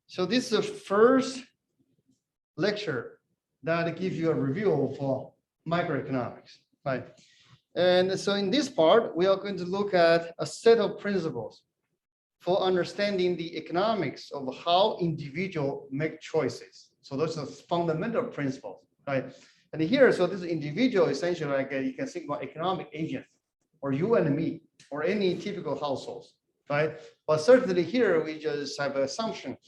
So this is the first lecture that gives you a review for microeconomics, right? And so in this part, we are going to look at a set of principles for understanding the economics of how individuals make choices. So those are fundamental principles, right? And here, so this individual essentially like you can think about economic agent, or you and me, or any typical households, right? But certainly here we just have an assumption.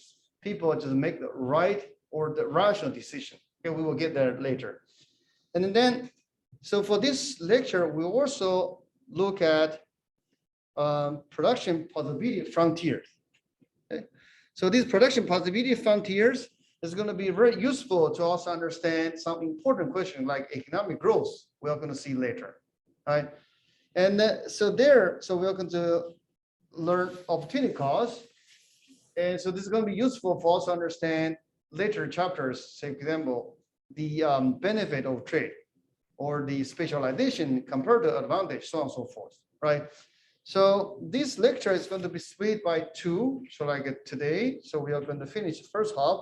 People just make the right or the rational decision. Okay, we will get there later. And then, so for this lecture, we also look at production possibility frontiers. Okay? So these production possibility frontiers is going to be very useful to also understand some important questions like economic growth. We are going to see later, right? And so we're going to learn opportunity cost. And so this is going to be useful for us to understand later chapters, say, for example, the benefit of trade or the specialization compared to advantage, so on and so forth, right? So this lecture is going to be split by two. So like today, so we are going to finish the first half,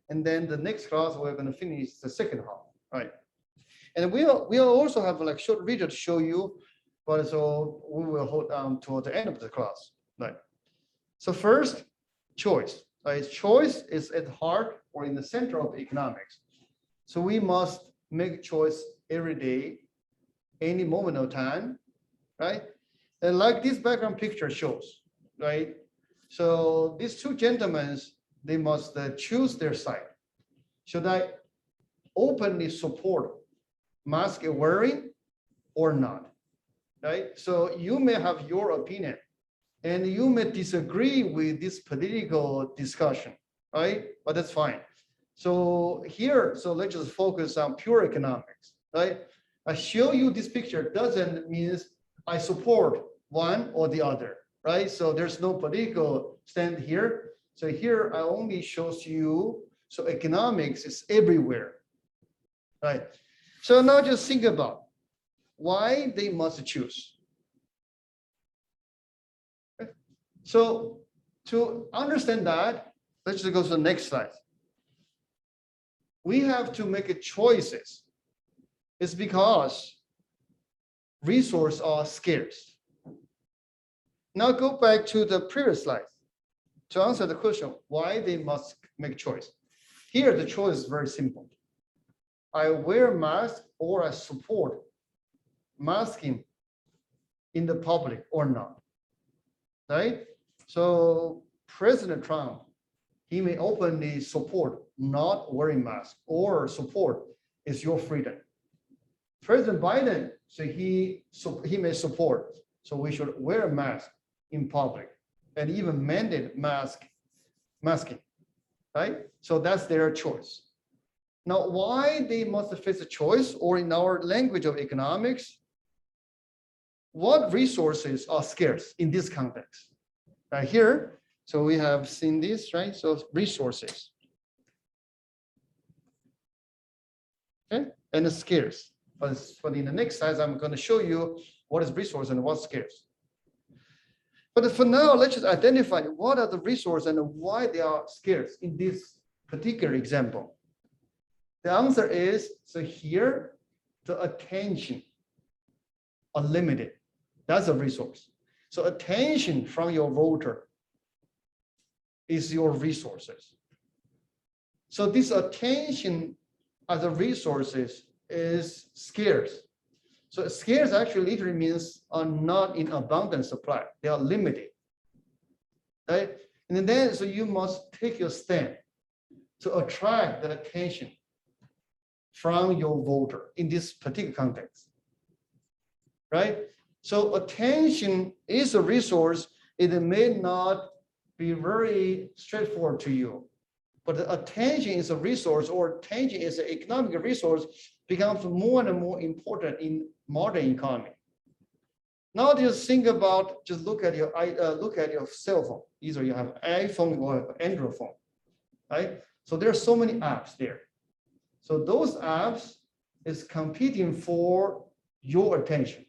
and then the next class we're going to finish the second half, right? And we'll also have like short video to show you, but so we will hold on toward the end of the class, right? So first, choice. Right? Choice is at heart or in the center of economics. So we must make choice every day, any moment of time, right? And like this background picture shows, right? So these two gentlemen, they must choose their side. Should I openly support mask wearing or not, right? So you may have your opinion and you may disagree with this political discussion, right? But that's fine. So here, so let's just focus on pure economics, right? I show you this picture doesn't mean I support one or the other, right? So there's no political stand here. So here I only shows you, so economics is everywhere, right? So now just think about why they must choose. Okay. So to understand that, let's just go to the next slide. We have to make choices. It's because resources are scarce. Now go back to the previous slide to answer the question why they must make choice. Here the choice is very simple. I wear mask or I support masking in the public or not, right? So President Trump, he may openly support not wearing mask or support is your freedom. President Biden, so he may support, so we should wear a mask in public and even mandate masking, right? So that's their choice. Now, why they must face a choice, or in our language of economics, what resources are scarce in this context? Right here, so we have seen this, right? So resources, okay, and it's scarce. But in the next slide, I'm going to show you what is resource and what's scarce. But for now, let's just identify what are the resources and why they are scarce in this particular example. The answer is, so here, the attention unlimited. That's a resource. So attention from your voter is your resources. So this attention as a resources is scarce. So scarce actually literally means are not in abundant supply. They are limited, right? And then, so you must take your stand to attract the attention from your voter in this particular context, right? So attention is a resource. It may not be very straightforward to you, but the attention is a resource, or attention is an economic resource, becomes more and more important in modern economy. Now just think about, just look at your cell phone. Either you have an iPhone or Android phone, right? So there are so many apps there. So those apps is competing for your attention,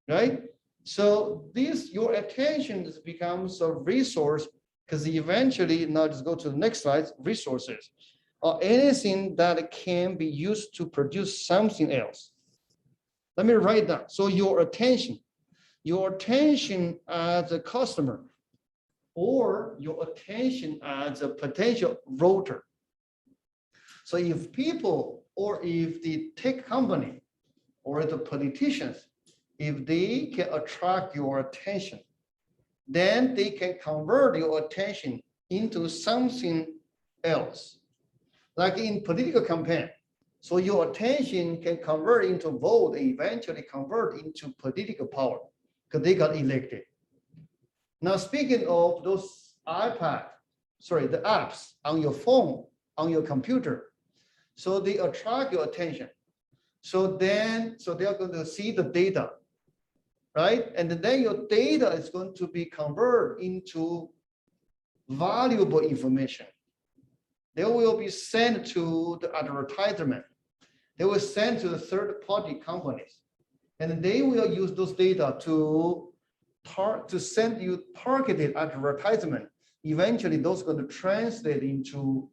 right? So this, your attention becomes a resource because eventually, now just go to the next slide, resources, or anything that can be used to produce something else. Let me write down. So your attention as a customer, or your attention as a potential voter. So if people, or if the tech company, or the politicians, if they can attract your attention, then they can convert your attention into something else. Like in political campaign, so your attention can convert into vote, and eventually convert into political power, because they got elected. Now, speaking of those the apps on your phone, on your computer, so they attract your attention. So they are going to see the data, right? And then your data is going to be converted into valuable information. They will be sent to the advertisement. They will send to the third-party companies, and they will use those data to send you targeted advertisement. Eventually, those are going to translate into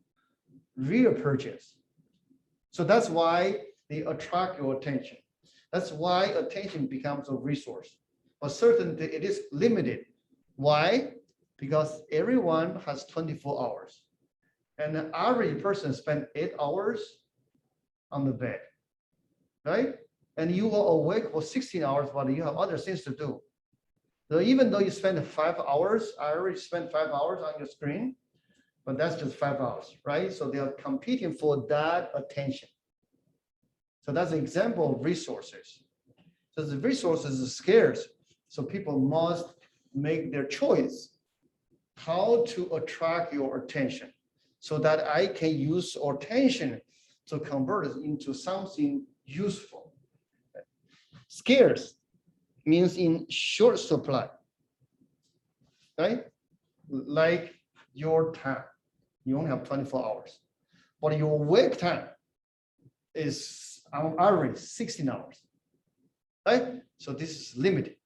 real purchase. So that's why they attract your attention. That's why attention becomes a resource. But certainly it is limited. Why? Because everyone has 24 hours. And the average person spends 8 hours on the bed, right? And you are awake for 16 hours, but you have other things to do. So even though you spend 5 hours, I already spent 5 hours on your screen, but that's just 5 hours, right? So they are competing for that attention. So that's an example of resources. So the resources are scarce. So people must make their choice how to attract your attention, so that I can use attention to convert it into something useful. Scarce means in short supply, right? Like your time, you only have 24 hours, but your wake time is on average 16 hours, right? So this is limited.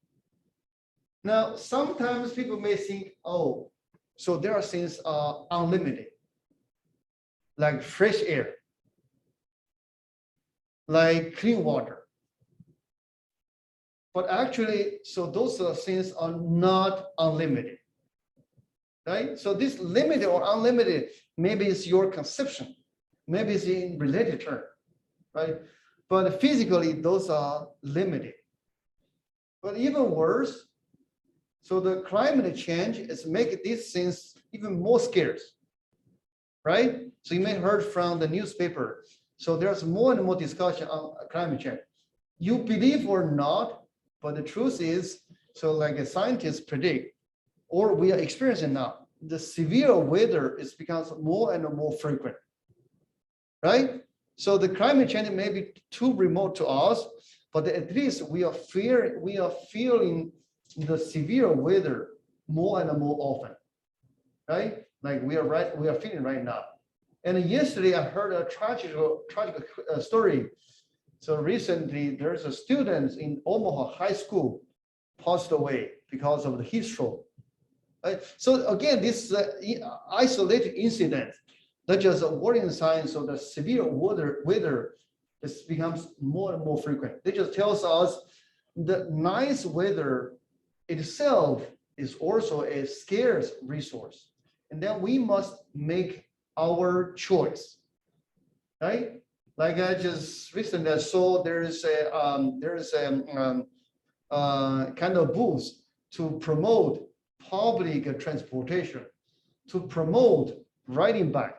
Now, sometimes people may think, oh, so there are things unlimited, like fresh air, like clean water. But actually, so those things are not unlimited, right? So this limited or unlimited, maybe it's your conception, maybe it's in related term, right? But physically, those are limited. But even worse, so the climate change is making these things even more scarce, right? So you may have heard from the newspaper. So there's more and more discussion on climate change. You believe or not, but the truth is, so like scientists predict, or we are experiencing now, the severe weather is becomes more and more frequent, right? So the climate change may be too remote to us, but at least we are feeling the severe weather more and more often, right? Like we are feeling right now. And yesterday I heard a tragic story. So recently there's a student in Omaha High School passed away because of the heat stroke. Right? So again, this isolated incident, that just a warning sign. So the severe weather becomes more and more frequent. It just tells us the nice weather itself is also a scarce resource, and then we must make our choice, right? Like I just recently saw there is a kind of booth to promote public transportation, to promote riding bike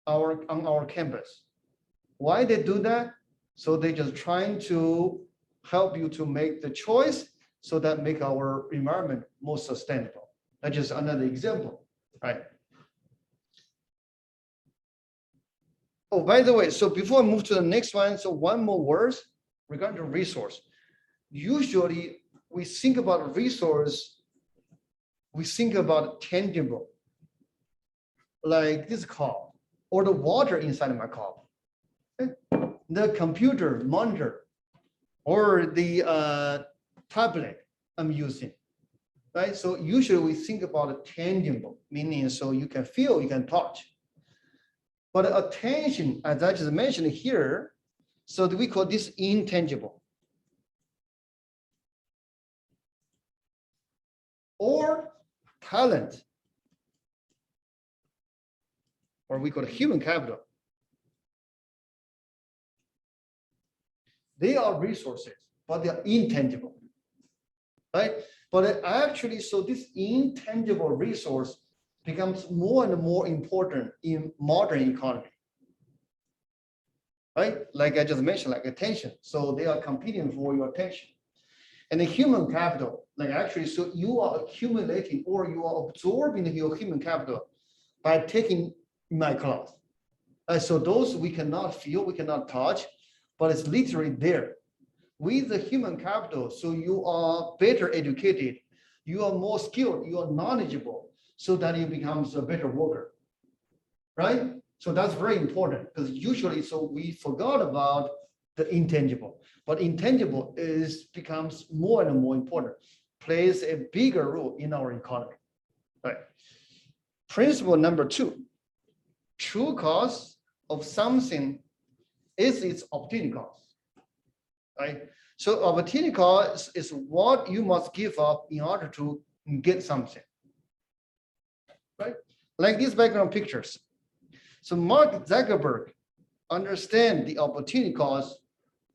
on our campus. Why they do that? So they just trying to help you to make the choice, so that make our environment more sustainable. That's just another example, right? Oh, by the way, so before I move to the next one, so one more word regarding resource. Usually we think about resource, we think about tangible, like this cup or the water inside my cup, okay? The computer monitor or the tablet I'm using, right? So usually we think about a tangible, meaning so you can feel, you can touch. But attention, as I just mentioned here, so we call this intangible. Or talent, or we call it human capital. They are resources, but they are intangible, right? But actually, so this intangible resource becomes more and more important in modern economy, right? Like I just mentioned, like attention. So they are competing for your attention. And the human capital, like actually, so you are accumulating or you are absorbing your human capital by taking my class. So those we cannot feel, we cannot touch, but it's literally there. With the human capital, so you are better educated, you are more skilled, you are knowledgeable, so that you becomes a better worker, right? So that's very important because usually, so we forgot about the intangible, but intangible becomes more and more important, plays a bigger role in our economy, right? Principle number 2, true cost of something is its opportunity cost, right? So opportunity cost is what you must give up in order to get something, right? Like these background pictures. So Mark Zuckerberg understand the opportunity cost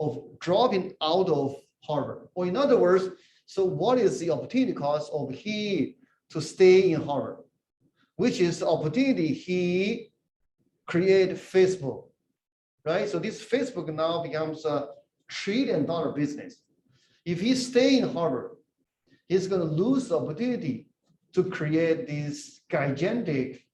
of dropping out of Harvard. Or in other words, so what is the opportunity cost of he to stay in Harvard? Which is the opportunity he create Facebook, right? So this Facebook now becomes a $1 trillion business. If he stay in Harvard, he's going to lose the opportunity to create this gigantic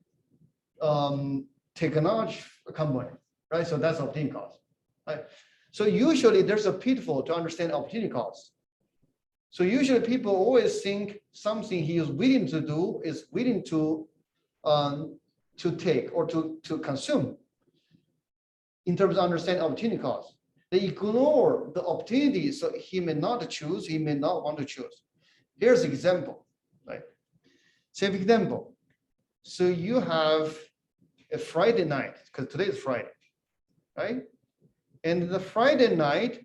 technology company, right? So that's opportunity cost, right? So usually there's a pitfall to understand opportunity cost. So usually people always think something he is willing to do is willing to take or to consume in terms of understanding opportunity cost. They ignore the opportunity, so he may not choose, he may not want to choose. Here's an example, right? Say for example, so you have a Friday night, because today is Friday, right? And the Friday night,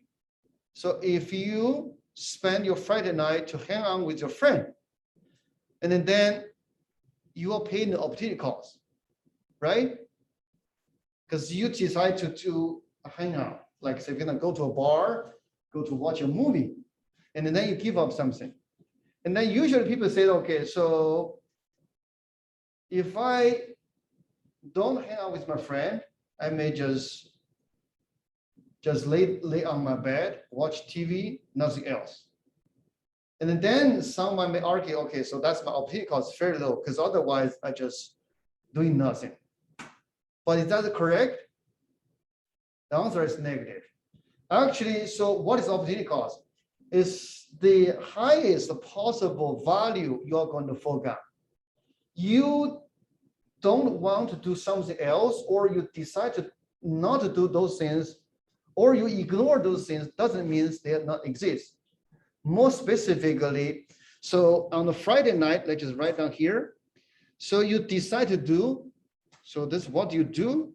so if you spend your Friday night to hang out with your friend, and then you are paying the opportunity cost, right? Because you decide to hang out. Like say, you're gonna go to a bar, go to watch a movie, and then you give up something. And then usually people say, okay, so if I don't hang out with my friend, I may just lay on my bed, watch TV, nothing else. And then someone may argue, okay, so that's my opportunity cost very low, because otherwise I just doing nothing. But is that correct? The answer is negative. Actually, so what is opportunity cost? It's the highest possible value you're going to forego. You don't want to do something else, or you decide to not to do those things, or you ignore those things, doesn't mean they do not exist. More specifically, so on the Friday night, let's just write down here. So you decide to do, so this is what you do,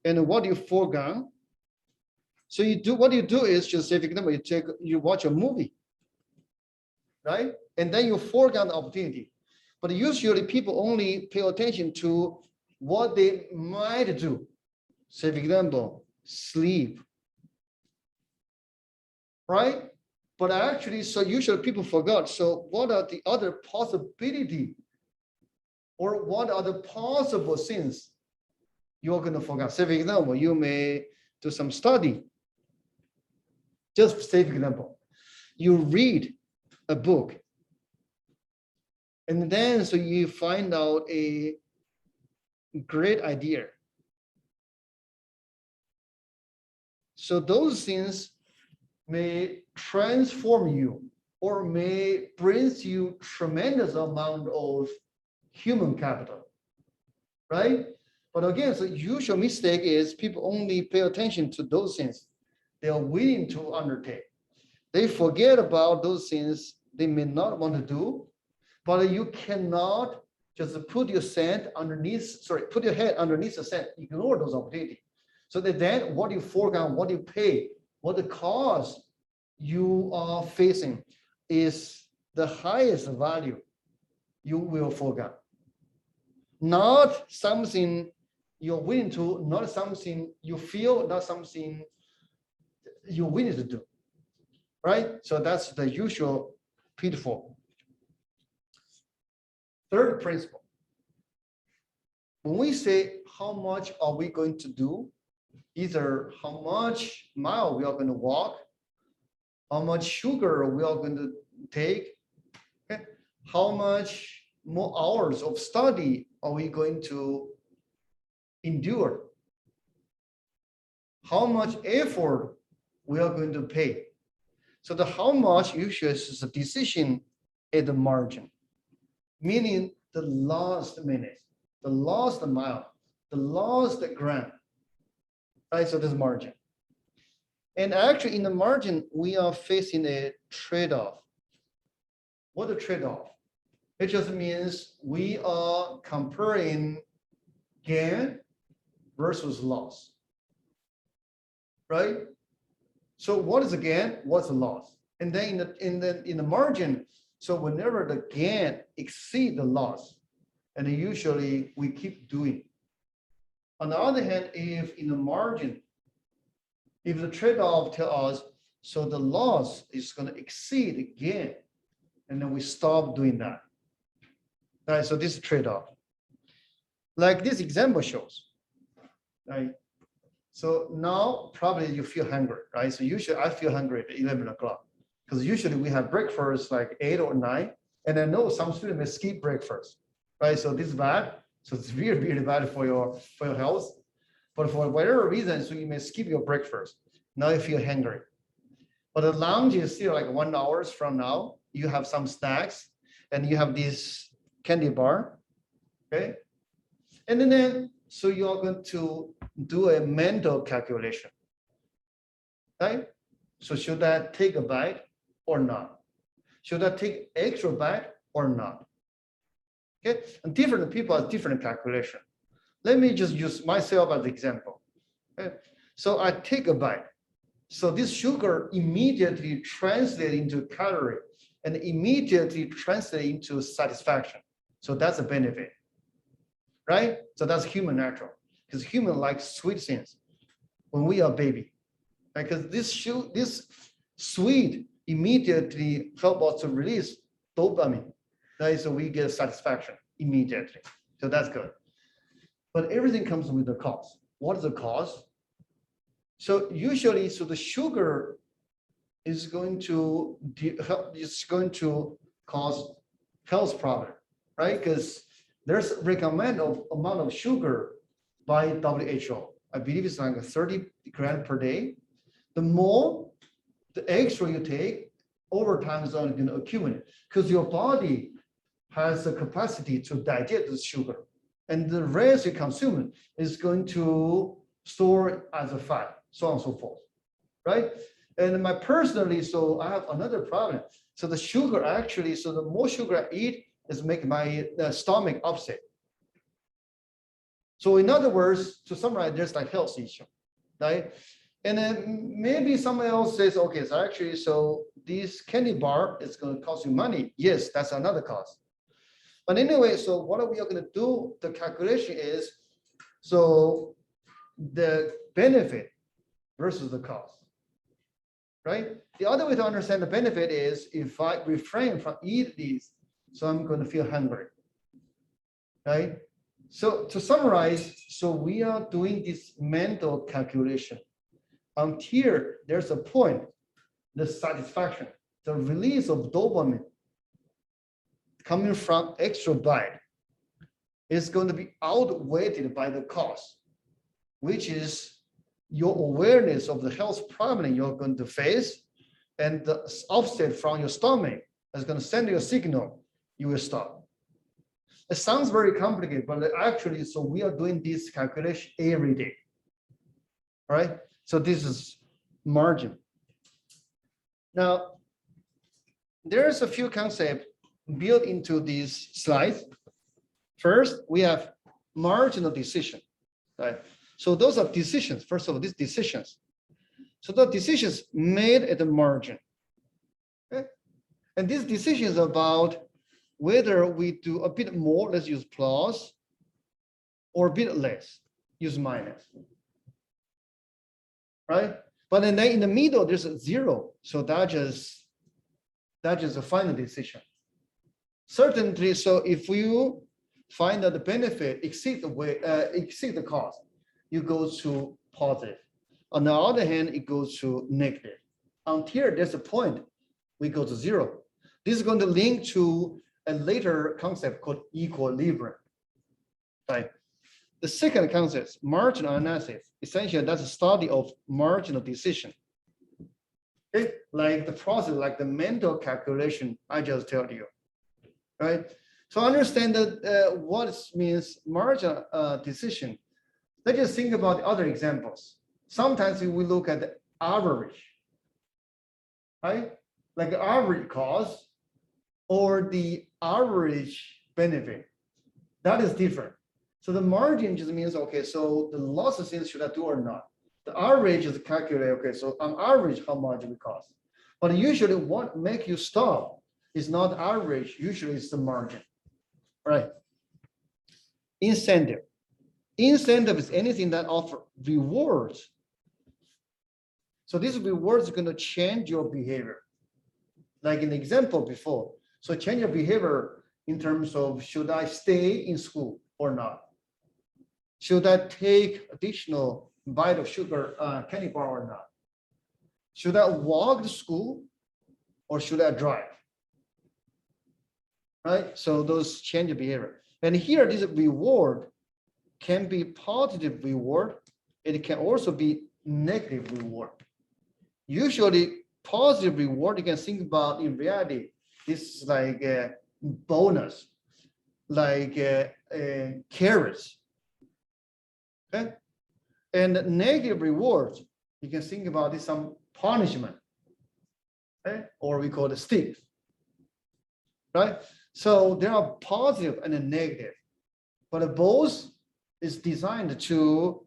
and what you forego. So you do, what you do is just say, for example, you watch a movie, right? And then you forego the opportunity. But usually people only pay attention to what they might do. Say, for example, sleep, right? But actually, so usually people forgot. So what are the other possibility, or what are the possible things you're going to forget? Say, for example, you may do some study. Just say, for example, you read a book, and then so you find out a great idea. So those things may transform you, or may bring you tremendous amount of human capital, right? But again, so usual mistake is people only pay attention to those things they are willing to undertake. They forget about those things they may not want to do, but you cannot just put your head underneath the sand, ignore those opportunities. So that then what you forego, what you pay, what the cost you are facing is the highest value you will forego. Not something you're willing to, not something you feel, not something you're willing to do, right? So that's the usual pitfall. Third principle. When we say how much are we going to do, either how much mile we are going to walk, how much sugar we are going to take, okay? How much more hours of study are we going to endure? How much effort we are going to pay? So the how much usually is a decision at the margin, meaning the last minute, the last mile, the last gram, right? So this margin. And actually in the margin, we are facing a trade-off. What a trade-off? It just means we are comparing gain versus loss, right? So what is the gain? What's the loss? And then in the margin, so whenever the gain exceeds the loss, and usually we keep doing. On the other hand, if in the margin, if the trade-off tells us, so the loss is going to exceed the gain, and then we stop doing that. Right, so this trade-off. Like this example shows, right? So now probably you feel hungry, right? So usually I feel hungry at 11 o'clock because usually we have breakfast like 8 or 9, and I know some students may skip breakfast, right? So this is bad. So it's really, really bad for your health. But for whatever reason, so you may skip your breakfast. Now you feel hungry. But the lunch is still like 1 hour from now. You have some snacks and you have this candy bar, okay? And then so you are going to do a mental calculation, right? So should I take a bite or not? Should I take extra bite or not? Okay, and different people have different calculation. Let me just use myself as an example. Okay, so I take a bite. So this sugar immediately translates into calorie and immediately translates into satisfaction. So that's a benefit, right? So that's human natural because human like sweet things when we are baby, because this sweet immediately help us to release dopamine, right? So we get satisfaction immediately. So that's good. But everything comes with a cost. What is the cost? So usually, so the sugar is going to cause health problem, right? Because there's recommended amount of sugar by WHO. I believe it's like 30 grams per day. The more, the extra you take, over time is only going to accumulate because your body has the capacity to digest the sugar. And the rest you consume is going to store as a fat, so on and so forth, right? And personally, so I have another problem. So the sugar actually, so the more sugar I eat is make my stomach upset. So in other words, to summarize, there's like health issue, right? And then maybe someone else says, okay, so actually, so this candy bar is going to cost you money. Yes, that's another cost. But anyway, so what are we going to do? The calculation is, so the benefit versus the cost, right? The other way to understand the benefit is if I refrain from eating these, so I'm going to feel hungry, right? So to summarize, so we are doing this mental calculation until there's a point, the satisfaction, the release of dopamine coming from extra bite is going to be outweighed by the cost, which is your awareness of the health problem you're going to face, and the offset from your stomach is going to send you a signal, you will stop. It sounds very complicated, but actually, so we are doing this calculation every day, all right? So this is margin. Now, there's a few concepts built into these slides. First, we have marginal decision, right? So those are decisions. First of all, these decisions. So the decisions made at the margin. Okay? And this decision is about whether we do a bit more, let's use plus, or a bit less, use minus. Right? But then in the middle, there's a zero. So that is a final decision. Certainly, so if you find that the benefit exceed the cost, you go to positive. On the other hand, it goes to negative. Until there's a point, we go to zero. This is going to link to a later concept called equilibrium. Right? The second concept, marginal analysis, essentially that's a study of marginal decision. Okay? Like the process, like the mental calculation I just told you. Right? So understand that what it means marginal decision. Let's just think about other examples. Sometimes we look at the average, right? Like the average cost or the average benefit. That is different. So the margin just means, okay, so the losses should I do or not? The average is calculated, okay, so on average, how much it costs. But usually what make you stop is not average, usually it's the margin, right? Incentive. Incentive is anything that offers rewards. So this reward is going to change your behavior. Like in the example before. So change your behavior in terms of should I stay in school or not? Should I take additional bite of sugar candy bar or not? Should I walk to school or should I drive? Right? So those change your behavior. And here, this reward can be positive reward. It can also be negative reward. Usually, positive reward you can think about in reality. This is like a bonus, like carrots. Okay, and negative rewards you can think about this some punishment, okay? Or we call it sticks. Right? So there are positive and a negative, but both is designed to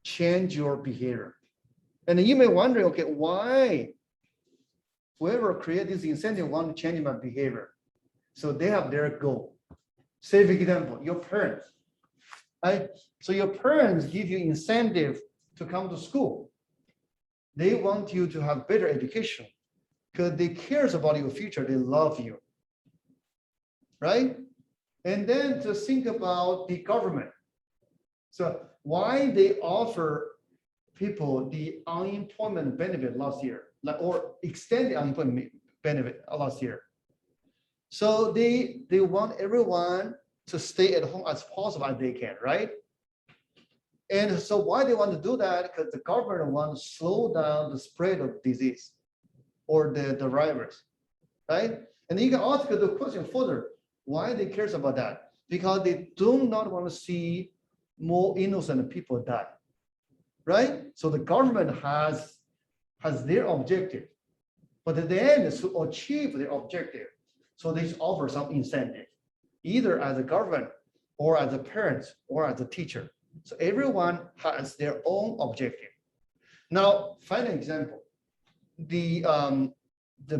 change your behavior. And you may wonder, okay, why whoever created this incentive want to change my behavior? So they have their goal. Say for example, your parents, right? So your parents give you incentive to come to school. They want you to have better education because they cares about your future. They love you, right? And then to think about the government. So why they offer people the unemployment benefit last year, like, or extend the unemployment benefit last year. So they want everyone to stay at home as possible as they can, right? And so why they want to do that? Because the government wants to slow down the spread of disease or the virus, right? And you can ask the question further, why they cares about that? Because they do not want to see more innocent people die. Right? So the government has their objective, but at the end to achieve their objective, so they offer some incentive, either as a government or as a parent or as a teacher. So everyone has their own objective. Now, final example, the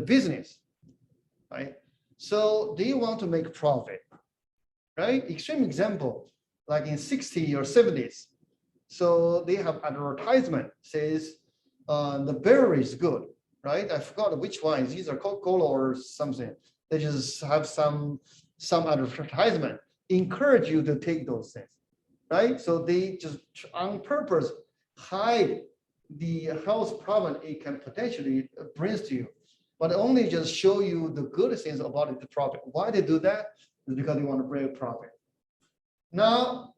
business, right? So they want to make profit, right? Extreme example, like in 60s or 70s. So they have advertisement says the beverage is good, right? I forgot which one. It's either Coca-Cola or something. They just have some advertisement encourage you to take those things, right? So they just on purpose hide the health problem it can potentially brings to you, but only just show you the good things about the profit. Why they do that is because they want to bring profit. Now,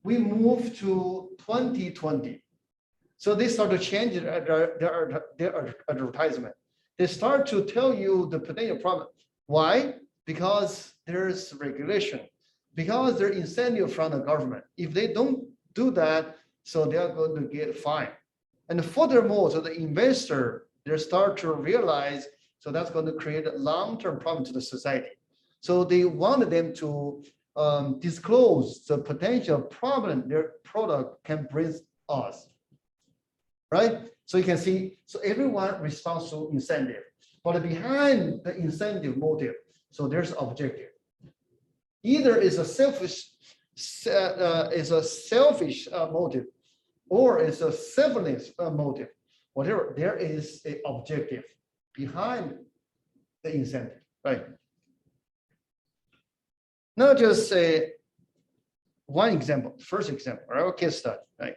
we move to 2020. So they start to change their advertisement. They start to tell you the potential problem. Why? Because there's regulation, because there's incentive from the government. If they don't do that, so they are going to get fined. And furthermore, so the investor, they start to realize, so that's going to create a long-term problem to the society. So they wanted them to disclose the potential problem their product can bring us, right? So you can see, so everyone responds to incentive, but behind the incentive motive, so there's objective. Either it's a selfish motive, or it's a selfless motive. Whatever, there is an objective behind the incentive, right? Now just say one example, first example, our case study, right?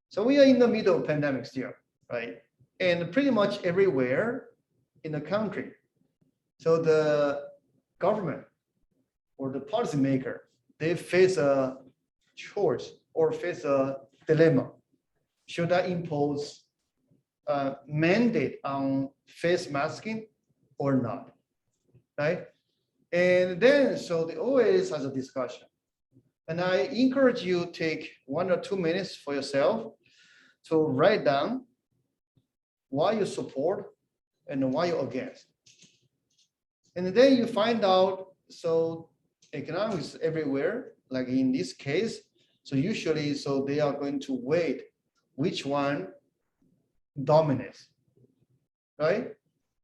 So we are in the middle of pandemic still, right? And pretty much everywhere in the country. So the government or the policymaker, they face a choice or face a dilemma. Should I impose a mandate on face masking or not, right? And then, so they always has a discussion. And I encourage you to take 1 or 2 minutes for yourself to write down why you support and why you're against. And then you find out, so economics everywhere, like in this case, so usually, so they are going to weight which one dominates, right?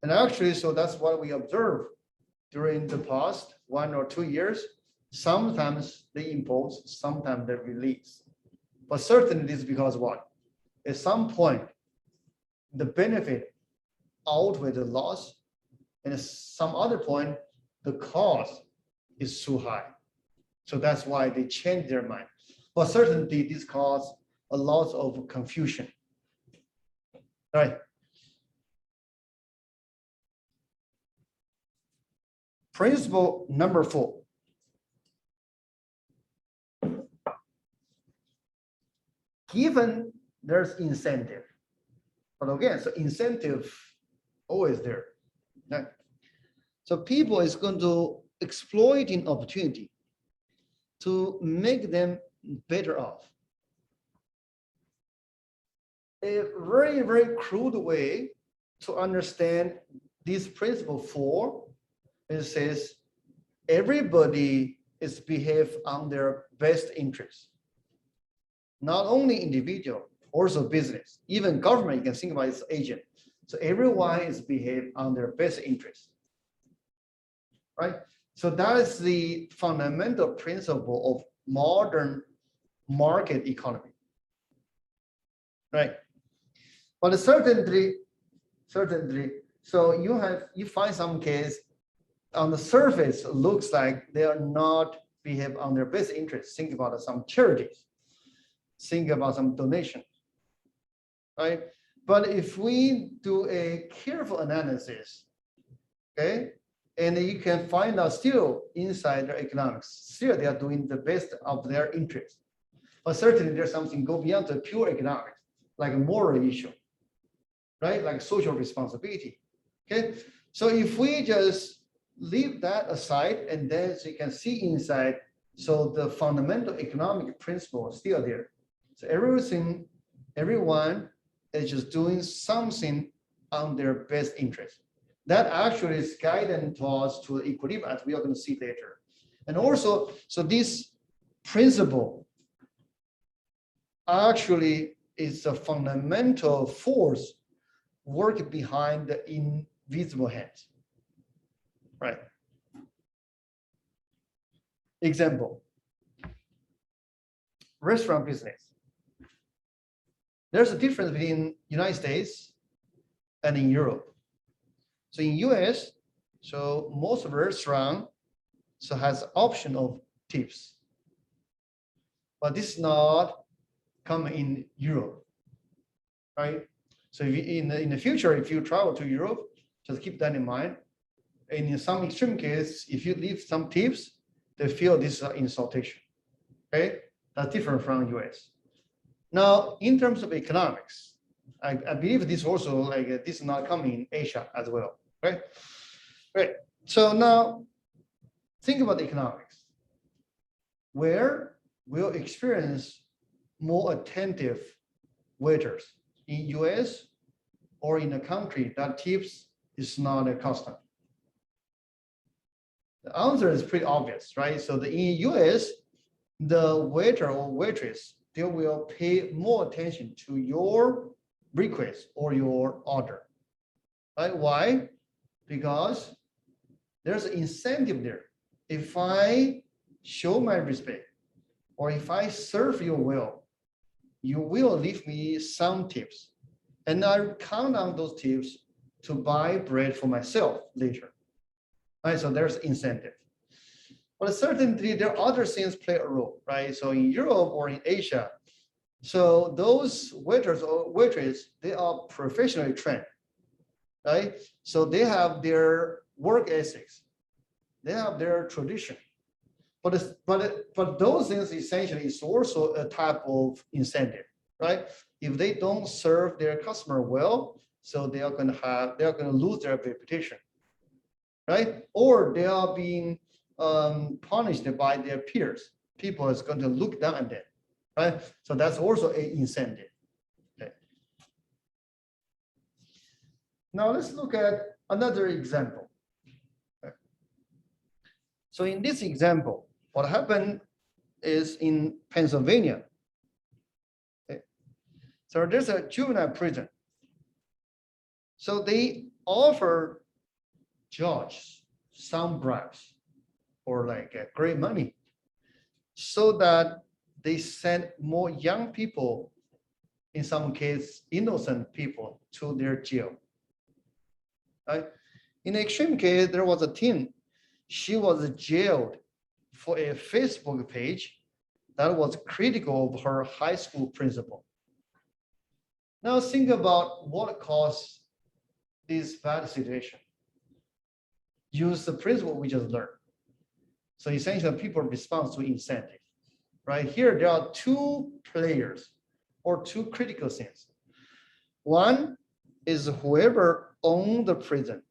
And actually, so that's what we observe during the past 1 or 2 years. Sometimes they impose, sometimes they release. But certainly this is because what? At some point, the benefit outweigh the loss, and at some other point, the cost is too high. So that's why they change their mind. But certainly this causes a lot of confusion, right? Principle number 4. Given there's incentive, but again, so incentive always there. Right? So people is going to exploit an opportunity to make them better off. A very, very crude way to understand this principle 4, it says everybody is behave on their best interest. Not only individual, also business, even government, you can think about its agent. So everyone is behave on their best interest, right? So that is the fundamental principle of modern market economy, right? But certainly, so you find some case on the surface looks like they are not behave on their best interest. Think about some charities, think about some donation, right? But if we do a careful analysis, okay, and you can find out still inside their economics, still they are doing the best of their interest. But certainly there's something go beyond the pure economics, like a moral issue, right? Like social responsibility, okay? So if we just leave that aside, and then so you can see inside, so the fundamental economic principle is still there. So everyone is just doing something on their best interest. That actually is guiding towards to equilibrium, as we are going to see later. And also, so this principle actually is a fundamental force working behind the invisible hands, right? Example, restaurant business. There's a difference between United States and in Europe. So in US, so most restaurant so has option of tips, but this is not common in Europe, right? So if you, in the future, if you travel to Europe, just keep that in mind. And in some extreme case, if you leave some tips, they feel this is an insultation. Okay, that's different from US. Now, in terms of economics, I believe this also like this is not coming in Asia as well. Right? Right. So now think about economics. Where we'll experience more attentive waiters in US or in a country that tips is not a custom. The answer is pretty obvious, right? So in US, the waiter or waitress, they will pay more attention to your request or your order, right? Why? Because there's an incentive there. If I show my respect, or if I serve you well, you will leave me some tips. And I count on those tips to buy bread for myself later. Right? So there's incentive. But certainly there are other things play a role, right? So in Europe or in Asia, so those waiters or waitresses, they are professionally trained, right? So they have their work ethics, they have their tradition. But those things essentially is also a type of incentive, right? If they don't serve their customer well, so they are going to lose their reputation, right? Or they are being punished by their peers. People is going to look down at them, right? So that's also an incentive. Okay. Now let's look at another example. Okay. So in this example, what happened is in Pennsylvania. Okay. So there's a juvenile prison. So they offer judges some bribes or like great money so that they send more young people, in some cases innocent people, to their jail. Right? In the extreme case, there was a teen. She was jailed for a Facebook page that was critical of her high school principal. Now think about what caused this bad situation. Use the principle we just learned. So essentially, people respond to incentive. Right here, there are two players or two critical things. One is whoever owns the prison.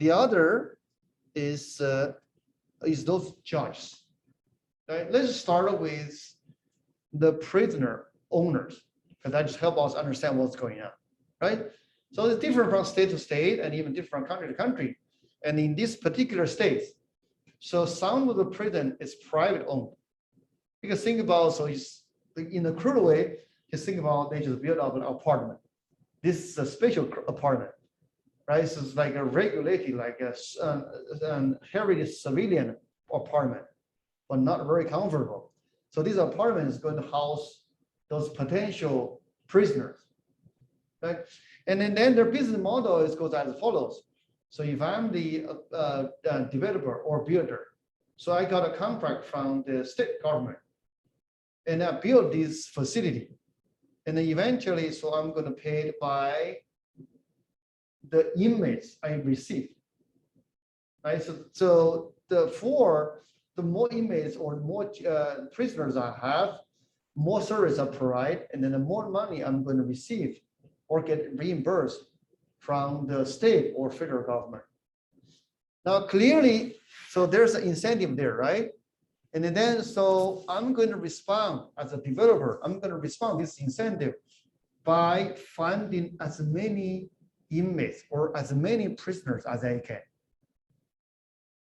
The other is those judges. Right? Let's start with the prisoner owners, because that just helps us understand what's going on. Right? So it's different from state to state and even different from country to country. And in this particular state, so some of the prison is private owned. Because think about, so it's in a crude way, just think about they just build up an apartment. This is a special apartment, right? So it's like a regulated, like a heritage civilian apartment, but not very comfortable. So this apartment is going to house those potential prisoners, right? And then their business model goes as follows. So if I'm the developer or builder, so I got a contract from the state government, and I built this facility, and then eventually, so I'm going to pay it by the inmates I receive, right? So the more inmates or more prisoners I have, more service I provide, and then the more money I'm going to receive or get reimbursed from the state or federal government. Now, clearly, so there's an incentive there, right? And then, so I'm going to respond as a developer, I'm going to respond this incentive by finding as many inmates or as many prisoners as I can,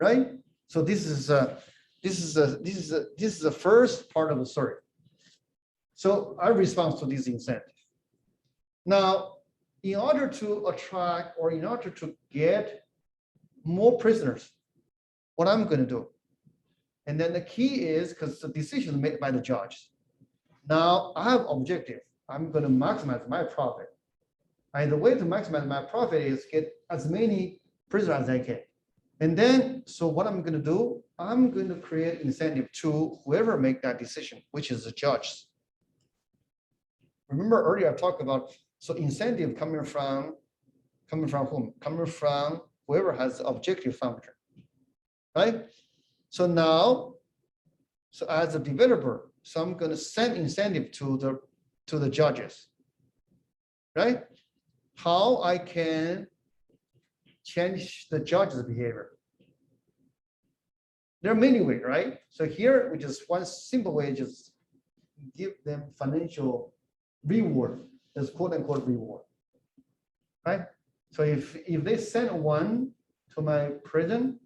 right? So this is the first part of the story. So I respond to this incentive. Now, in order to attract or in order to get more prisoners, what I'm going to do. And then the key is, because the decision is made by the judge. Now I have objective. I'm going to maximize my profit. And the way to maximize my profit is get as many prisoners as I can. And then, so what I'm going to do, I'm going to create incentive to whoever make that decision, which is the judge. Remember earlier I talked about, so incentive coming from whom? Coming from whoever has the objective function, right? So now, so as a developer, so I'm going to send incentive to the judges, right? How I can change the judge's behavior. There are many ways, right? So here, we just one simple way, just give them financial reward, as quote unquote reward, right? So if they send one to my prison,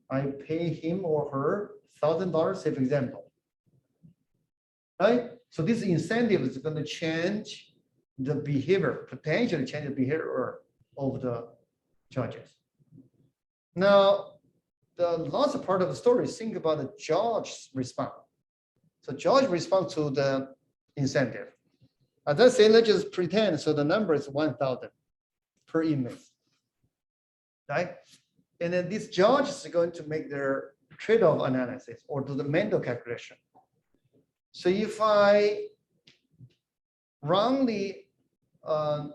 I pay him or her $1,000, say for example, right? So this incentive is going to change the behavior, potentially change the behavior of the judges. Now, the last part of the story is think about the judge's response. So judge responds to the incentive. As I say, let's just pretend, so the number is 1,000 per inmate, right? And then this judge is going to make their trade-off analysis or do the mental calculation. So if I wrongly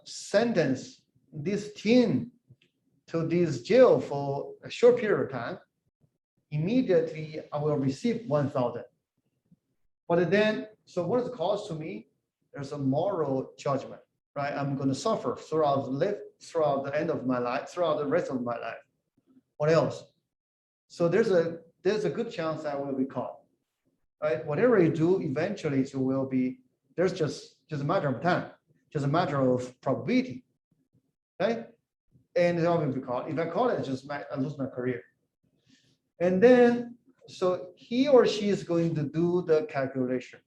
sentence this teen to this jail for a short period of time, immediately I will receive 1,000. But then, so what is the cost to me? There's a moral judgment, right? I'm going to suffer throughout the end of my life, throughout the rest of my life. What else? So there's a good chance I will be caught, right? Whatever you do, eventually it will be. There's just a matter of time, just a matter of probability, right? And I will be caught. If I caught it, I lose my career. And then, so he or she is going to do the calculation,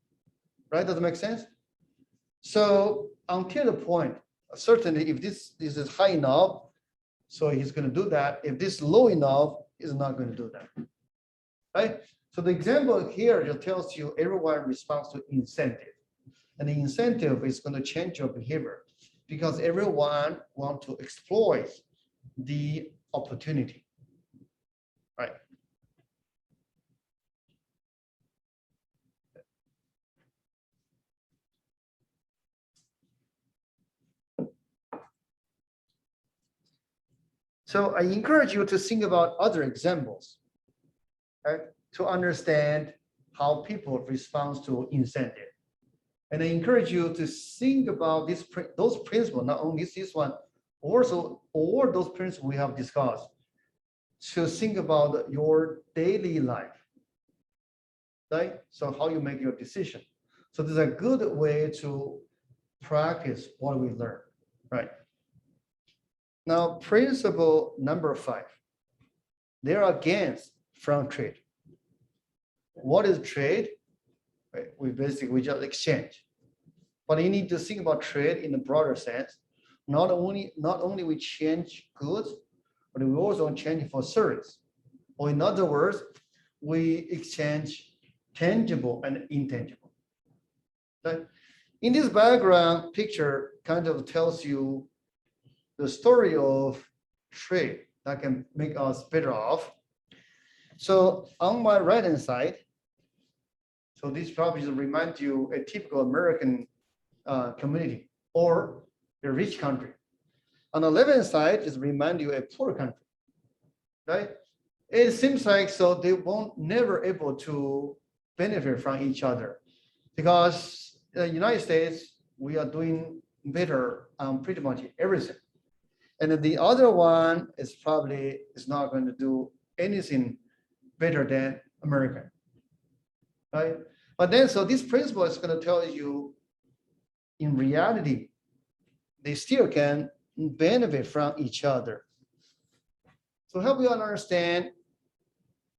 right? Does it make sense? So until the point, certainly if this is high enough, so he's going to do that. If this is low enough, he's not going to do that, right? So the example here just tells you everyone responds to incentive. And the incentive is going to change your behavior because everyone wants to exploit the opportunity, right? So I encourage you to think about other examples, right, to understand how people respond to incentive. And I encourage you to think about those principles, not only this one, also all those principles we have discussed, to think about your daily life, right? So how you make your decision. So this is a good way to practice what we learn, right? Now, principle number 5, there are gains from trade. What is trade? Right? We just exchange. But you need to think about trade in a broader sense. Not only we change goods, but we also change for service. Or in other words, we exchange tangible and intangible. Okay? In this background picture kind of tells you the story of trade that can make us better off. So on my right-hand side, so this probably reminds you a typical American community or a rich country. On the left-hand side, is remind you a poor country, right? It seems like so they won't never able to benefit from each other because the United States, we are doing better on pretty much everything. And the other one is probably is not going to do anything better than American, right? But then, so this principle is going to tell you, in reality, they still can benefit from each other. So help you understand,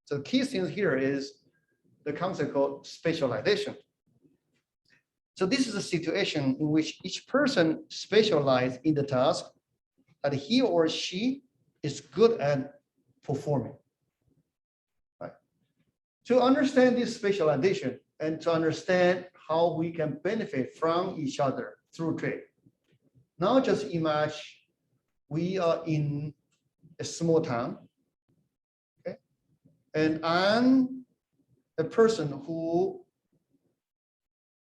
so the key thing here is the concept called specialization. So this is a situation in which each person specializes in the task that he or she is good at performing. Right? To understand this specialization and to understand how we can benefit from each other through trade. Now just imagine we are in a small town, okay? And I'm a person who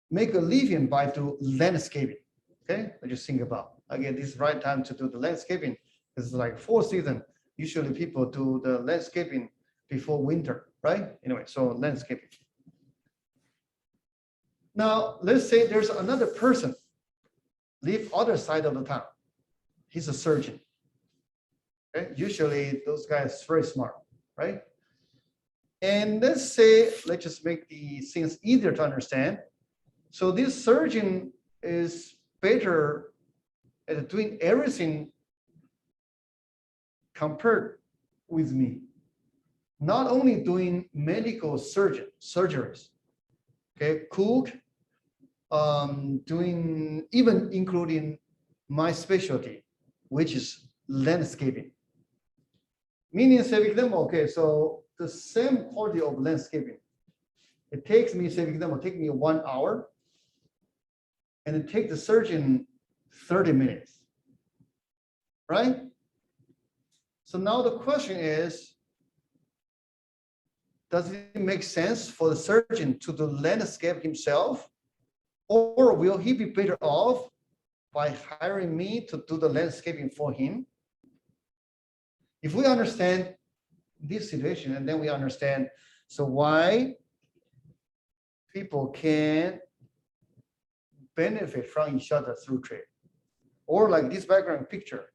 make a living by doing landscaping, okay? I just think about, again, this is the right time to do the landscaping. It's like fall season. Usually people do the landscaping before winter, right? Anyway, so landscaping. Now, let's say there's another person live other side of the town. He's a surgeon. Okay? Usually those guys very smart, right? And let's just make the things easier to understand. So this surgeon is better at doing everything compared with me. not only doing medical surgeries, okay, cook, doing even including my specialty, which is landscaping. Meaning saving them, okay, so the same quality of landscaping, it takes me, saving them will take me 1 hour, and it takes the surgeon 30 minutes, right? So now the question is, does it make sense for the surgeon to do landscape himself, or will he be better off by hiring me to do the landscaping for him? If we understand this situation, and then we understand, so why people can benefit from each other through trade, or like this background picture,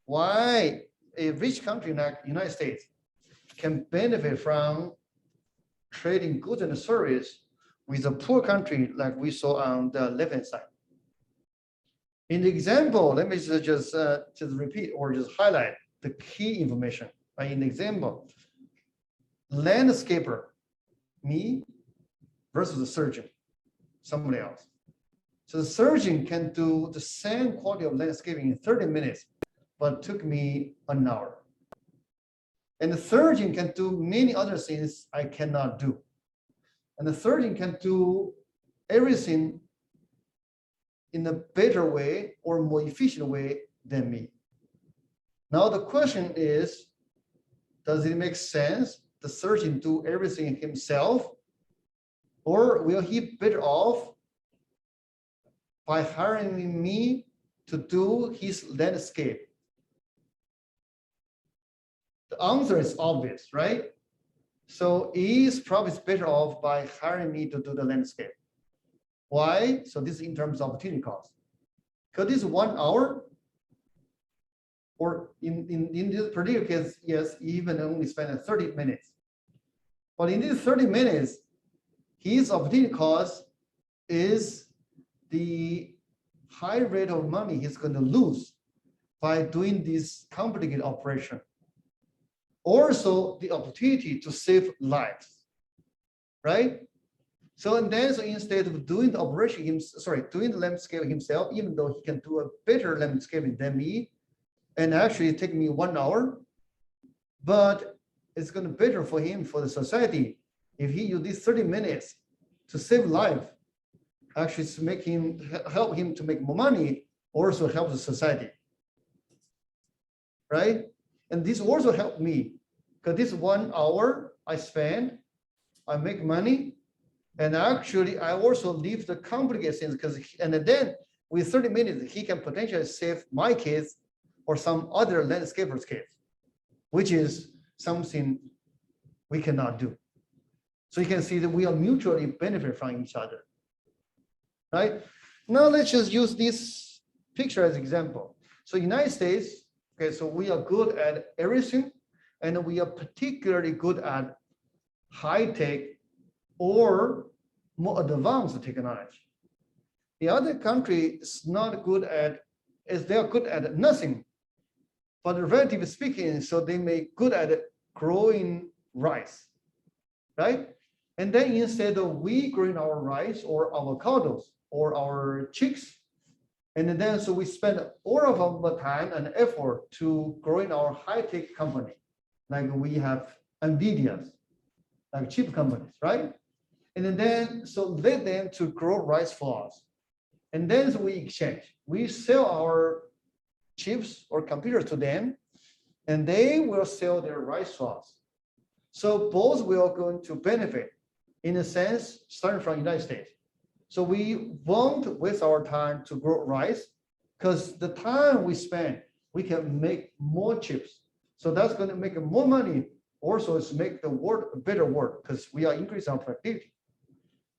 why a rich country like United States can benefit from trading goods and service with a poor country like we saw on the left-hand side. In the example, let me just repeat or just highlight the key information. Right? In the example, landscaper, me versus the surgeon, somebody else. So the surgeon can do the same quality of landscaping in 30 minutes, but it took me 1 hour. And the surgeon can do many other things I cannot do. And the surgeon can do everything in a better way or more efficient way than me. Now the question is, does it make sense the surgeon do everything himself, or will he be better off by hiring me to do his landscape? The answer is obvious, right? So he is probably better off by hiring me to do the landscape. Why? So this is in terms of opportunity cost. Because this 1 hour, or in this particular case, yes, even only spend 30 minutes. But in these 30 minutes, his opportunity cost is the high rate of money he's going to lose by doing this complicated operation. Also, the opportunity to save lives, right? So and then, so instead of doing the operation, doing the landscape himself, even though he can do a better landscaping than me, and actually take me 1 hour, but it's going to be better for him, for the society, if he use these 30 minutes to save life, actually to make him, help him to make more money, also help the society, right? And this also helped me, because this 1 hour I spend, I make money, and actually I also leave the complicated things, because and then with 30 minutes he can potentially save my kids or some other landscaper's kids, which is something we cannot do. So you can see that we are mutually benefit from each other, right? Now let's just use this picture as example. So United States, okay, so we are good at everything, and we are particularly good at high-tech or more advanced technology. The other country is not good at, they are good at nothing, but relatively speaking, so they may good at growing rice, right? And then instead of we growing our rice or avocados or our chicks, and then so we spend all of our time and effort to growing our high-tech company, like we have NVIDIA's, like chip companies, right? And then so let them to grow rice for us. And then so we exchange. We sell our chips or computers to them, and they will sell their rice to us. So both will going to benefit in a sense, starting from United States. So we won't waste our time to grow rice, because the time we spend, we can make more chips. So that's going to make more money. Also, it's make the world a better world, because we are increasing our productivity.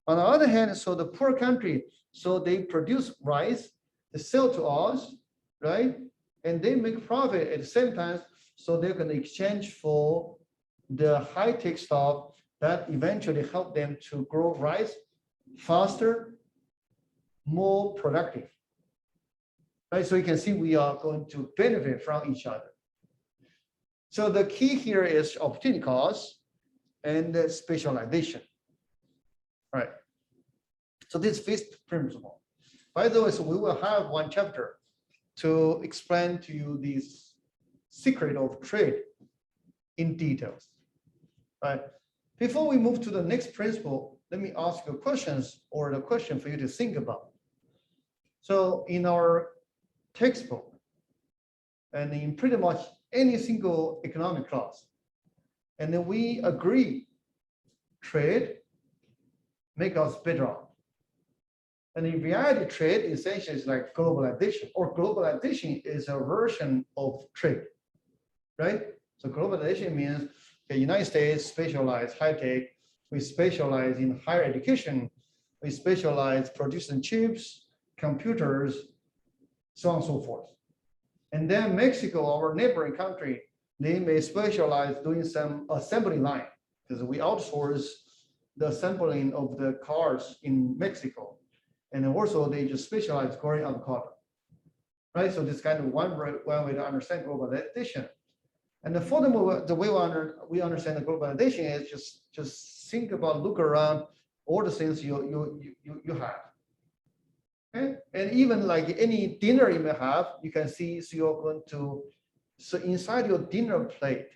On the other hand, so the poor country, so they produce rice, they sell to us, right? And they make profit at the same time. So they're going to exchange for the high-tech stuff that eventually help them to grow rice faster, more productive. Right? So you can see we are going to benefit from each other. So the key here is opportunity cost. and specialization. All right. So this fifth principle. By the way, so we will have one chapter to explain to you this secret of trade in details. All right. Before we move to the next principle, let me ask you questions or the question for you to think about. So in our textbook and in pretty much any single economic class, and then we agree trade make us better off. And in reality, trade essentially is like globalization, or globalization is a version of trade, right? So globalization means the United States specialize high tech, we specialize in higher education, we specialize producing chips, computers, so on and so forth. And then Mexico, our neighboring country, they may specialize doing some assembly line because we outsource the assembling of the cars in Mexico. And also they just specialize growing avocado, right? So this kind of one way to understand globalization. And the furthermore, the way we understand the globalization is just think about, look around all the things you have. Okay? And even like any dinner you may have, you can see, so you're going to, so inside your dinner plate,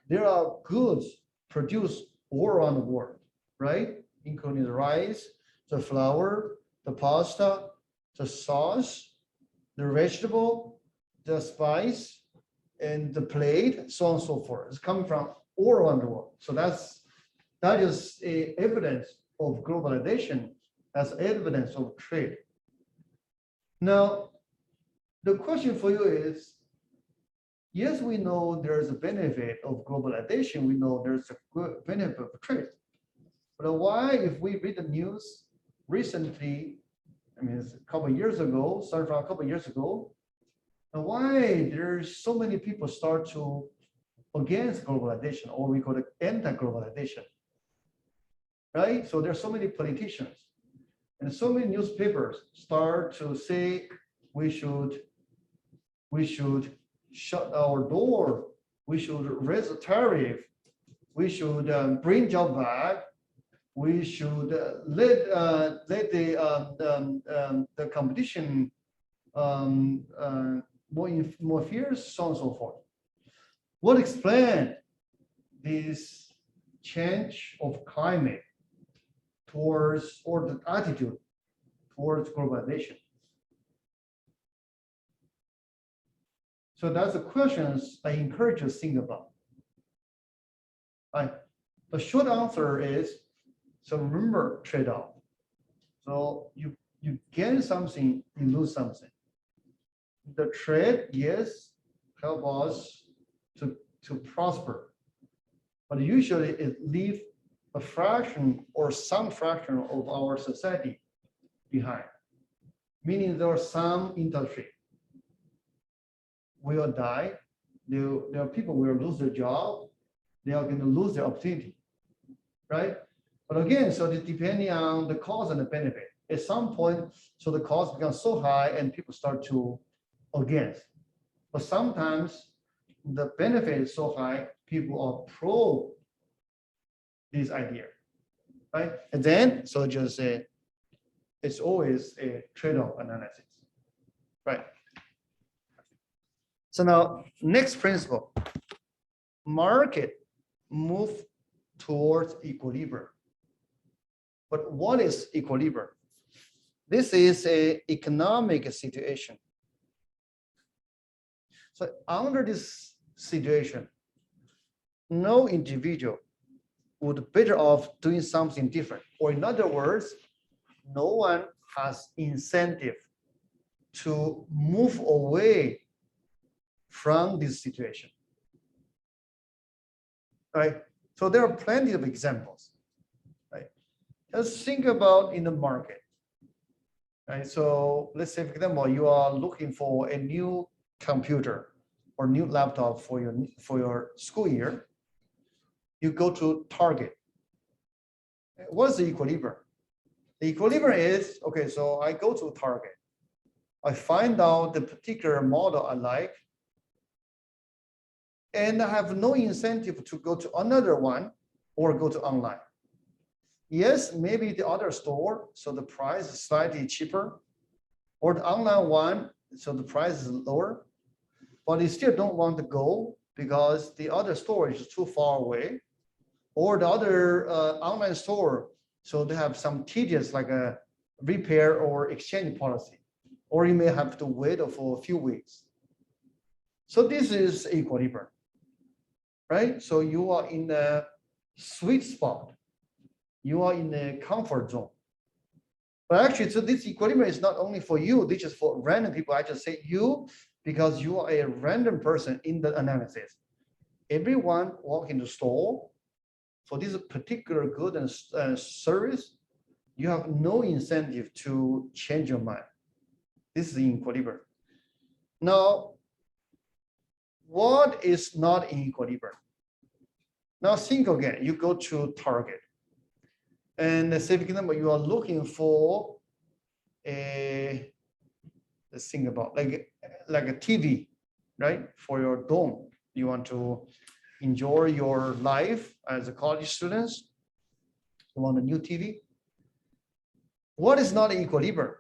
there are goods produced all around the world, right? Including the rice, the flour, the pasta, the sauce, the vegetable, the spice, and the plate, so on and so forth. It's coming from all around the world. So that is a evidence of globalization, as evidence of trade. Now, the question for you is, yes, we know there's a benefit of globalization. We know there's a good benefit of trade. But why, if we read the news recently, I mean, it's a couple of years ago, started from a couple of years ago, and why there's so many people start to against globalization, or we call it anti-globalization, right? So there's so many politicians and so many newspapers start to say we should shut our door, we should raise the tariff, we should bring job back, we should let the competition more fierce, so on and so forth. What explains this change of climate towards, or the attitude towards globalization? So that's the questions I encourage you to think about. The short answer is, so remember trade-off. So you gain something, you lose something. The trade, yes, help us to prosper, but usually it leaves a fraction or some fraction of our society behind, meaning there are some industry will die. There are people who will lose their job. They are going to lose their opportunity, right? But again, so it's depending on the cost and the benefit. At some point, so the cost becomes so high and people start to against. But sometimes the benefit is so high, people are pro this idea, right? And then, so just it's always a trade-off analysis, right? So now, next principle, market move towards equilibrium. But what is equilibrium? This is an economic situation. So under this situation, no individual would better off doing something different. Or in other words, no one has incentive to move away from this situation. Right? So there are plenty of examples. Right? Just think about in the market. Right? So let's say, for example, you are looking for a new computer or new laptop for your school year. You go to Target. What's the equilibrium? The equilibrium is, okay, so I go to Target. I find out the particular model I like, and I have no incentive to go to another one or go to online. Yes, maybe the other store, so the price is slightly cheaper, or the online one, so the price is lower, but you still don't want to go because the other store is too far away, or the other online store, so they have some tedious like a repair or exchange policy, or you may have to wait for a few weeks. So this is equilibrium, right? So you are in a sweet spot. You are in a comfort zone. But actually, so this equilibrium is not only for you, this is for random people. I just say you because you are a random person in the analysis. Everyone walk in the store for this particular good and service, you have no incentive to change your mind. This is in equilibrium. Now, what is not in equilibrium? Now think again, you go to Target. And say, for example, you are looking for a, let's think about like a TV, right? For your dome. You want to enjoy your life as a college students. You want a new TV. What is not in equilibrium?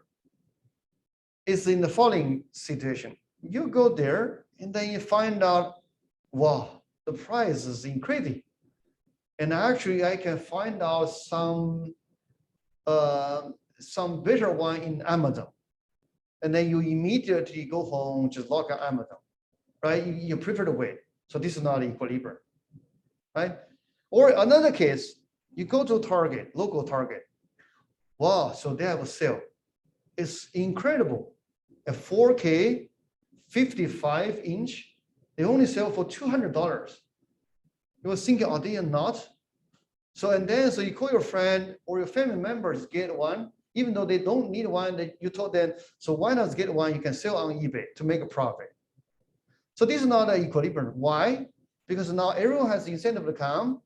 It's in the following situation. You go there and then you find out, wow, the price is increasing. And actually, I can find out some better one in Amazon. And then you immediately go home, just log on Amazon, right? You prefer to wait. So this is not equilibrium, right? Or another case, you go to Target, local Target. Wow, so they have a sale. It's incredible. A 4K, 55-inch, they only sell for $200. You were thinking, are they not? So, and then, so you call your friend or your family members, get one, even though they don't need one, that you told them, so why not get one? You can sell on eBay to make a profit. So this is not an equilibrium. Why? Because now everyone has the incentive to come.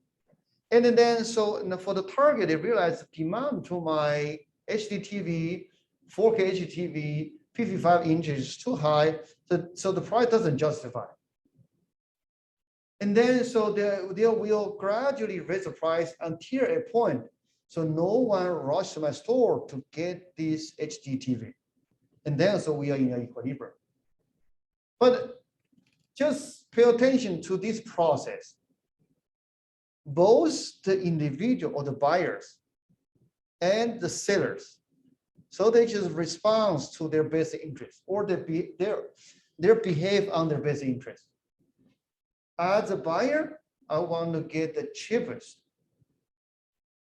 And then, so for the Target, they realize the demand to my HD TV, 4K HD TV, 55 inches is too high. So the price doesn't justify. And then, so they will gradually raise the price until a point. So no one rushes to my store to get this HD TV. And then, so we are in an equilibrium. But just pay attention to this process. Both the individual or the buyers and the sellers, so they just respond to their basic interest or their behave on their basic interest. As a buyer, I want to get the cheapest,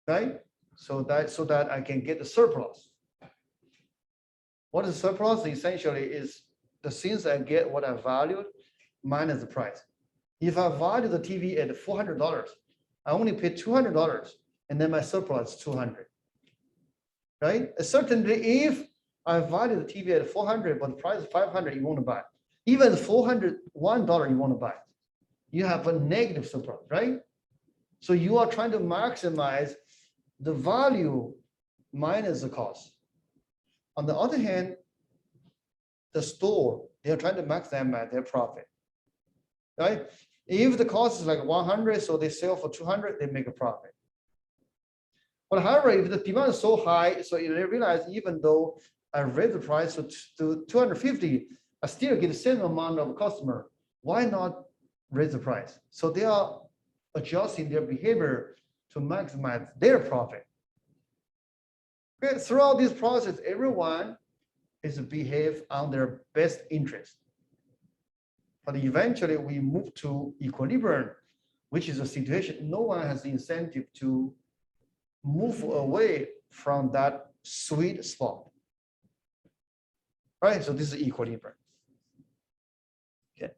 right? So that I can get the surplus. What is surplus? Essentially is the things I get what I valued minus the price. If I value the TV at $400, I only pay $200, and then my surplus is $200, right? Certainly, if I value the TV at $400, but the price is $500, you want to buy. Even $401, you want to buy. You have a negative surplus, right? So you are trying to maximize the value minus the cost. On the other hand, the store, they're trying to maximize their profit, right? If the cost is like 100, so they sell for 200, they make a profit. But however, if the demand is so high, so they realize even though I raise the price to 250, I still get the same amount of customer. Why not raise the price? So they are adjusting their behavior to maximize their profit. Okay, throughout this process, everyone is behave on their best interest. But eventually we move to equilibrium, which is a situation no one has the incentive to move away from that sweet spot. Right, so this is equilibrium. Okay.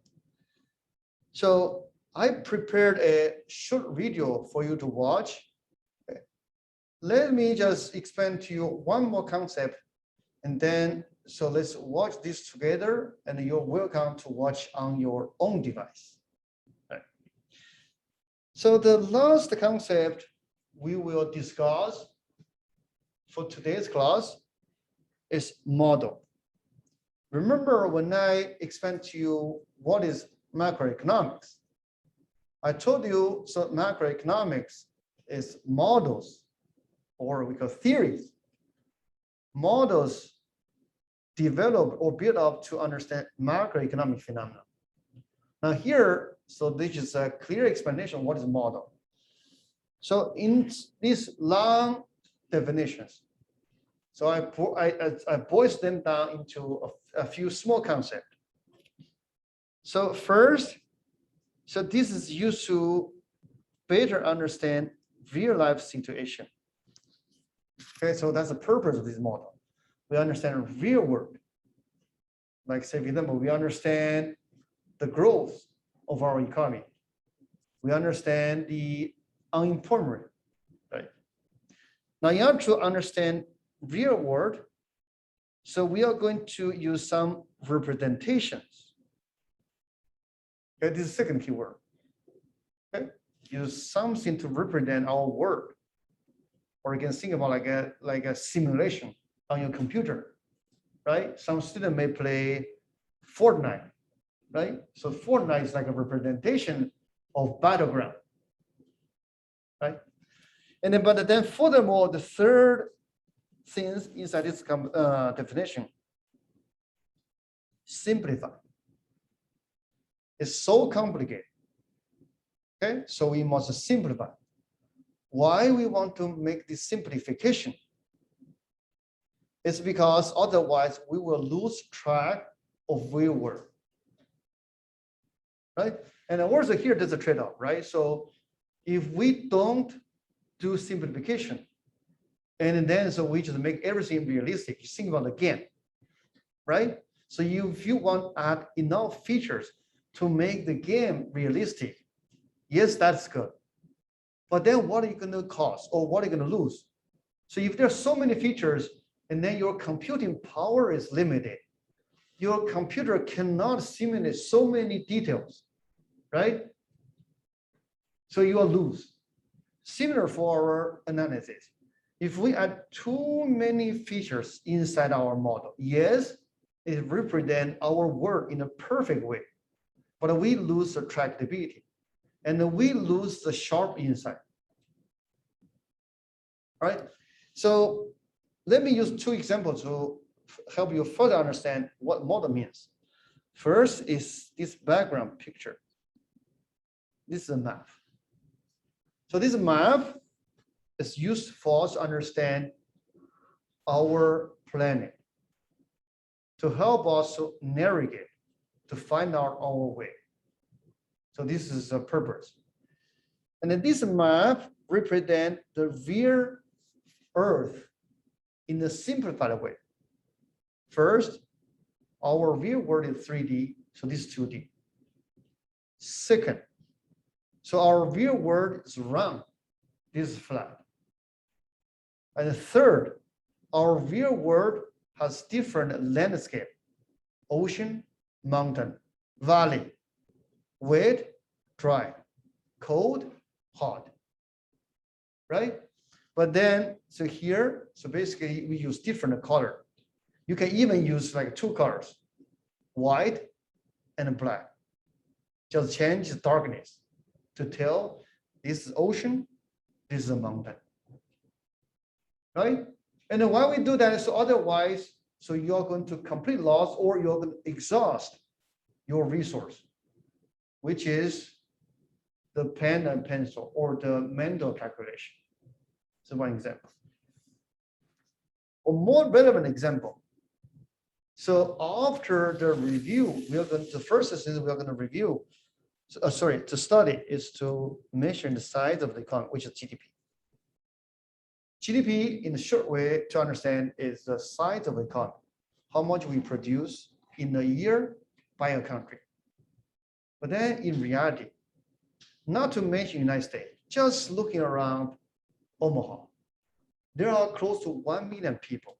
So I prepared a short video for you to watch. Okay. Let me just explain to you one more concept, and then so let's watch this together, and you're welcome to watch on your own device. Right. So the last concept we will discuss for today's class is model. Remember when I explained to you what is macroeconomics? I told you so macroeconomics is models, or we call theories. Models developed or built up to understand macroeconomic phenomena. Now here, so this is a clear explanation of what is a model. So in these long definitions, so I boiled them down into a few small concepts. So first, so this is used to better understand real life situation. Okay, so that's the purpose of this model. We understand real world. Like say, for example, we understand the growth of our economy. We understand the unemployment rate, right? Now you have to understand real world. So we are going to use some representations. Okay, this is the second keyword. Okay, use something to represent our world. Or you can think about like a simulation on your computer, right? Some student may play Fortnite, right? So Fortnite is like a representation of battleground, right? And then, but then furthermore, the third thing inside this definition, simplify. It's so complicated. Okay, so we must simplify. Why we want to make this simplification? It's because otherwise we will lose track of real world, right? And also here there's a trade-off, right? So if we don't do simplification, and then so we just make everything realistic, you think about the game, right? So if you want to add enough features to make the game realistic, yes, that's good. But then what are you going to cost, or what are you going to lose? So if there's so many features and then your computing power is limited, your computer cannot simulate so many details, right? So you will lose. Similar for our analysis. If we add too many features inside our model, yes, it represents our work in a perfect way, but we lose the tractability and we lose the sharp insight. All right, so let me use two examples to help you further understand what model means. First is this background picture. This is a map. So this map is used for us to understand our planet, to help us to navigate, to find out our way. So this is the purpose. And then this map represents the real Earth in a simplified way. First, our real world is 3D, so this is 2D. Second, so our real world is round, this is flat. And third, our real world has different landscape: ocean, mountain, valley, wet, dry, cold, hot, right? But then, so here, so basically we use different color. You can even use like two colors, white and black. Just change the darkness to tell this is ocean, this is a mountain, right? And then why we do that is so otherwise, so you're going to complete loss or you're going to exhaust your resource, which is the pen and pencil or the mental calculation. So one example. A more relevant example. So after the review, we are going to, the first thing we are going to review, to study is to measure the size of the economy, which is GDP. GDP, in a short way to understand, is the size of the economy, how much we produce in a year by a country. But then in reality, not to mention United States, just looking around Omaha, there are close to 1 million people.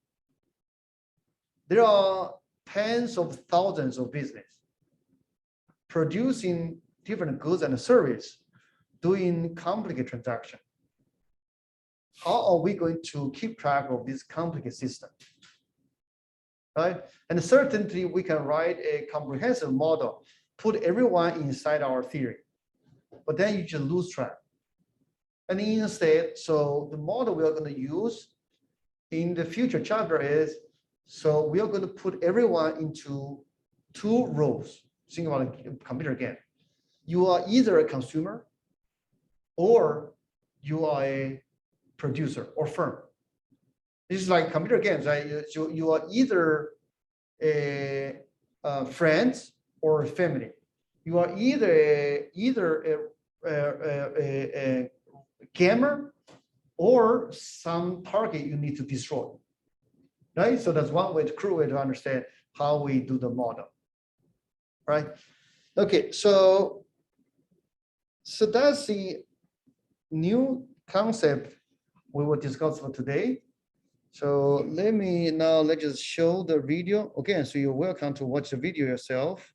There are tens of thousands of businesses producing different goods and services, doing complicated transactions. How are we going to keep track of this complicated system? Right? And certainly we can write a comprehensive model, put everyone inside our theory, but then you just lose track. And instead, so the model we are going to use in the future chapter is, so we are going to put everyone into two roles. Think about a computer again. You are either a consumer or you are a producer or firm. This is like computer games, right? You are either a friends or a family. You are either a gamer or some target you need to destroy, right? So that's one way, the crude way to understand how we do the model, right? Okay, so that's the new concept we will discuss for today. So let's just show the video again. So you're welcome to watch the video yourself.